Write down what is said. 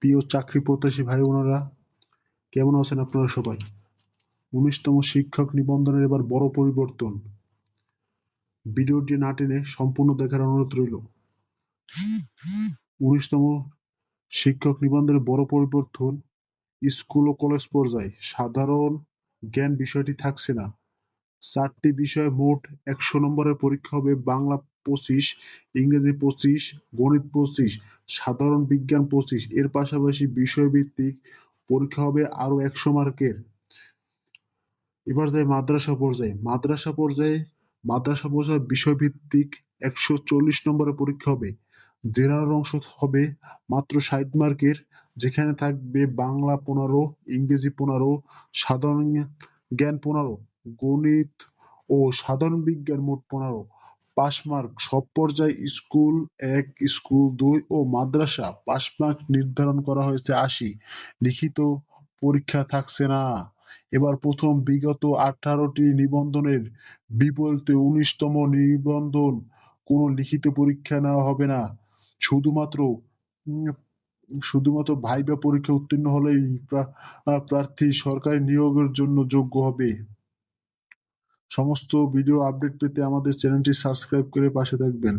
প্রিয় চাকরি প্রত্যাশী ভাই বোনেরা, কেমন আছেন আপনারা সবাই? ১৯তম শিক্ষক নিবন্ধনের এবার বড় পরিবর্তন। ভিডিওটি না টেনে সম্পূর্ণ দেখার অনুরোধ রইল। ১৯তম শিক্ষক নিবন্ধনের বড় পরিবর্তন স্কুল ও কলেজ পর্যায়ে সাধারণ জ্ঞান বিষয়টি থাকছে না। ৪টি বিষয়ে মোট ১০০ নম্বরের পরীক্ষা হবে। বাংলা ২৫, ইংরেজি ২৫, গণিত ২৫, সাধারণ বিজ্ঞান ২৫। এর পাশাপাশি বিষয়ভিত্তিক পরীক্ষা হবে আরো ১০০ মার্কের। এবার যাই মাদ্রাসা পর্যায়ে বিষয়ভিত্তিক ১৪০ নম্বরের পরীক্ষা হবে। জেনারেল অংশ হবে মাত্র ৬০ মার্কের, যেখানে থাকবে বাংলা ১৫, ইংরেজি ১৫, সাধারণ জ্ঞান ১৫, গণিত ও সাধারণ বিজ্ঞান মোট ১৫। পাস মার্ক সব পর্যায়ে স্কুল ১, স্কুল ২ ও মাদ্রাসা পাস মার্ক নির্ধারণ করা হয়েছে ৮০। লিখিত পরীক্ষা থাকছে না। এবার প্রথম বিগত ১৮টি নিবন্ধনের বিপরীতে ১৯তম নিবন্ধন কোনো লিখিত পরীক্ষা নেওয়া হবে না। শুধুমাত্র উম শুধুমাত্র ভাইবা পরীক্ষা উত্তীর্ণ হলেই প্রার্থী সরকারি নিয়োগের জন্য যোগ্য হবে। সমস্ত ভিডিও আপডেট পেতে আমাদের চ্যানেলটি সাবস্ক্রাইব করে পাশে থাকবেন।